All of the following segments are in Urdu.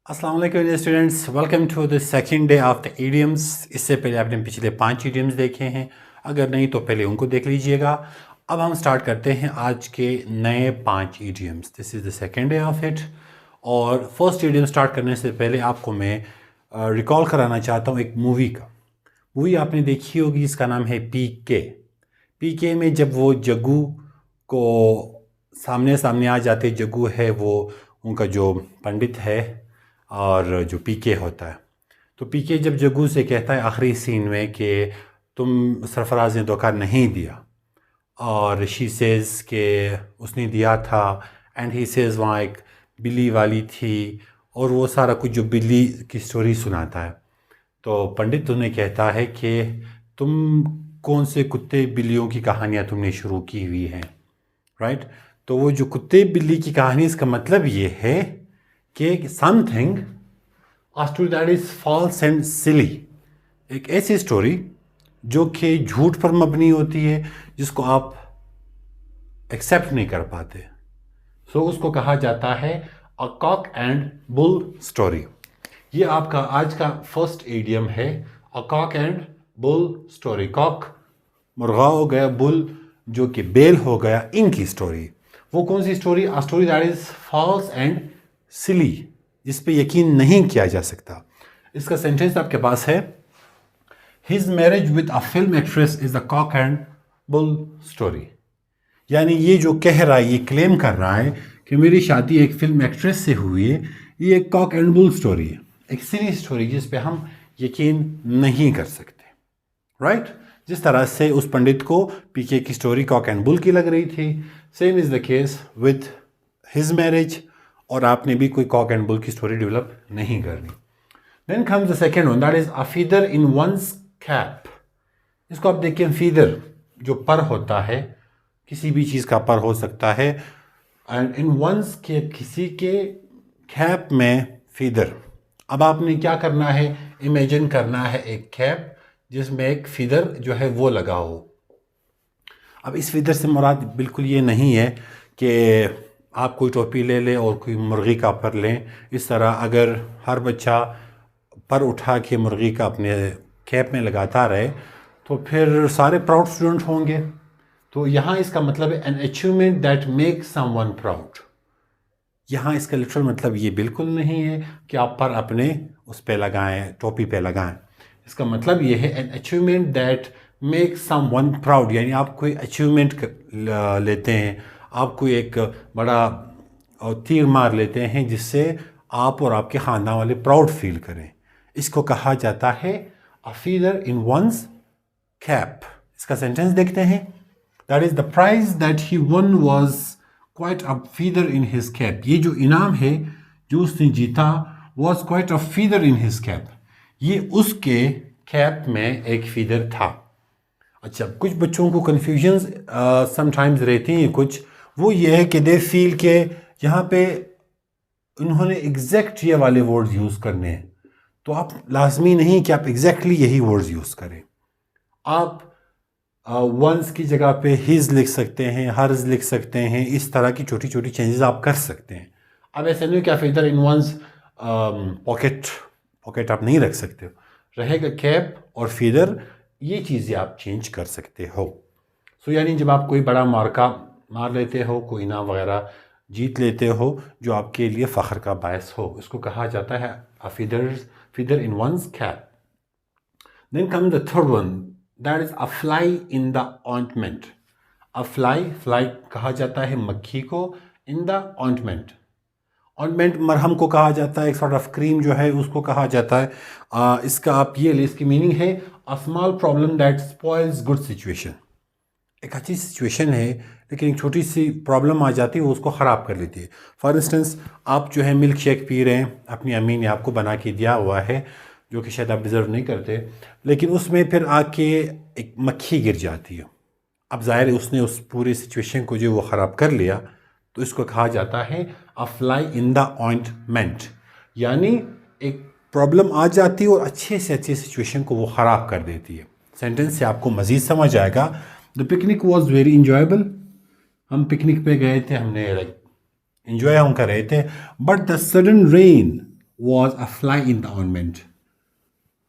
السلام علیکم students, welcome to the second day of the idioms. اس سے پہلے آپ نے پچھلے 5 ایڈیمس دیکھے ہیں، اگر نہیں تو پہلے ان کو دیکھ لیجئے گا۔ اب ہم سٹارٹ کرتے ہیں آج کے نئے 5 idioms. This is the second day of it, اور فرسٹ ایڈیم سٹارٹ کرنے سے پہلے آپ کو میں ریکال کرانا چاہتا ہوں ایک مووی کا۔ مووی آپ نے دیکھی ہوگی، اس کا نام ہے پی کے۔ پی کے میں جب وہ جگو کو سامنے آ جاتے، جگو ہے وہ ان کا جو پنڈت ہے اور جو پی کے ہوتا ہے، تو پی کے جب جگو سے کہتا ہے آخری سین میں کہ تم سرفراز نے دھوکہ نہیں دیا، اور شی سیز کہ اس نے دیا تھا، اینڈ ہی سیز وہاں ایک بلی والی تھی، اور وہ سارا کچھ جو بلی کی سٹوری سناتا ہے، تو پنڈت انہیں کہتا ہے کہ تم کون سے کتے بلیوں کی کہانیاں تم نے شروع کی ہوئی ہیں، رائٹ؟ تو وہ جو کتے بلی کی کہانی، اس کا مطلب یہ ہے کہ something a story that is false and silly، ایک ایسی سٹوری جو کہ جھوٹ پر مبنی ہوتی ہے، جس کو آپ ایکسیپٹ نہیں کر پاتے، سو اس کو کہا جاتا ہے a cock and bull story۔ یہ آپ کا آج کا فرسٹ ایڈیم ہے، a cock and bull story۔ cock مرغا ہو گیا، bull جو کہ بیل ہو گیا، ان کی سٹوری۔ وہ کون سی story? a story that is false and silly، جس پہ یقین نہیں کیا جا سکتا۔ اس کا سینٹنس آپ کے پاس ہے، his marriage with a film actress is a cock and bull story۔ یعنی یہ جو کہہ رہا ہے، یہ کلیم کر رہا ہے کہ میری شادی ایک فلم ایکٹریس سے ہوئی ہے، یہ ایک کاک اینڈ بل سٹوری ہے، ایک سلی سٹوری جس پہ ہم یقین نہیں کر سکتے، رائٹ؟ جس طرح سے اس پنڈت کو پی کے کی سٹوری کاک اینڈ بل کی لگ رہی تھی، same is the case with his marriage, اور آپ نے بھی کوئی کاک اینڈ بل کی سٹوری ڈیولپ نہیں کرنی۔ Then comes the second one, that is a feather in one's cap. اس کو آپ دیکھیں، فیدر جو پر ہوتا ہے، کسی بھی چیز کا پر ہو سکتا ہے، اینڈ ان ونس کے کسی کے کیپ میں فیدر۔ اب آپ نے کیا کرنا ہے؟ امیجن کرنا ہے ایک کیپ جس میں ایک فیدر جو ہے وہ لگا ہو۔ اب اس فیدر سے مراد بالکل یہ نہیں ہے کہ آپ کوئی ٹوپی لے لیں اور کوئی مرغی کا پر لیں۔ اس طرح اگر ہر بچہ پر اٹھا کے مرغی کا اپنے کیپ میں لگاتا رہے تو پھر سارے پراؤڈ اسٹوڈنٹ ہوں گے۔ تو یہاں اس کا مطلب ہے an achievement that makes someone proud۔ یہاں اس کا لٹرل مطلب یہ بالکل نہیں ہے کہ آپ پر اپنے اس پہ لگائیں، ٹوپی پہ لگائیں۔ اس کا مطلب یہ ہے an achievement that makes someone proud، یعنی آپ کوئی اچیومنٹ لیتے ہیں، آپ کوئی ایک بڑا تیر مار لیتے ہیں جس سے آپ اور آپ کے خاندان والے پراؤڈ فیل کریں۔ اس کو کہا جاتا ہے a feather in one's cap۔ اس کا سینٹنس دیکھتے ہیں، that is the prize that he won was quite a feather in his cap۔ یہ جو انعام ہے جو اس نے جیتا was quite a feather in his cap، یہ اس کے کیپ میں ایک فیدر تھا۔ اچھا، کچھ بچوں کو کنفیوژنز سم ٹائمز رہتی ہیں، کچھ وہ یہ ہے کہ دے فیل کہ یہاں پہ انہوں نے ایگزیکٹ یہ والے ورڈز یوز کرنے ہیں، تو آپ لازمی نہیں کہ آپ ایگزیکٹلی یہی ورڈز یوز کریں۔ آپ ونس کی جگہ پہ ہز لکھ سکتے ہیں، ہرز لکھ سکتے ہیں، اس طرح کی چھوٹی چھوٹی چینجز آپ کر سکتے ہیں۔ اب ایسے نہیں کہ فیدر ان ونس پاکٹ آپ نہیں رکھ سکتے ہو، رہے گا کیپ اور فیدر، یہ چیزیں آپ چینج کر سکتے ہو۔ سو یعنی جب آپ کوئی بڑا مارکا مار لیتے ہو، کوئی انعام وغیرہ جیت لیتے ہو جو آپ کے لیے فخر کا باعث ہو، اس کو کہا جاتا ہے feather in one's cap۔ Then comes the third one، that is a fly in the ointment۔ a fly کہا جاتا ہے مکھی کو، in the ointment۔ ointment مرہم کو کہا جاتا ہے، ایک sort of کریم جو ہے اس کو کہا جاتا ہے۔ اس کا آپ یہ لیں، اس کی میننگ ہے a small problem that spoils good situation۔ ایک اچھی سچویشن ہے لیکن ایک چھوٹی سی پرابلم آ جاتی ہے، وہ اس کو خراب کر لیتی ہے۔ فار انسٹنس، آپ جو ہے ملک شیک پی رہے ہیں، اپنی امی نے آپ کو بنا کے دیا ہوا ہے جو کہ شاید آپ ڈیزرو نہیں کرتے، لیکن اس میں پھر آ کے ایک مکھی گر جاتی ہے۔ اب ظاہر ہے اس نے اس پورے سچویشن کو جو وہ خراب کر لیا، تو اس کو کہا جاتا ہے a fly in the ointment، یعنی ایک پرابلم آ جاتی ہے اور اچھے سے اچھے سچویشن کو وہ خراب کر دیتی ہے۔ سینٹنس سے آپ کو مزید سمجھ آئے گا۔ The picnic was very enjoyable۔ ہم پکنک پہ گئے تھے، ہم نے انجوائے ہم کر رہے تھے، but the sudden rain was a fly in the ointment.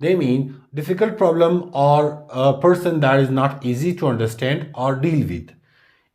They mean difficult problem or a person that is not easy to understand or deal with.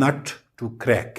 nut to crack.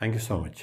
Thank you so much.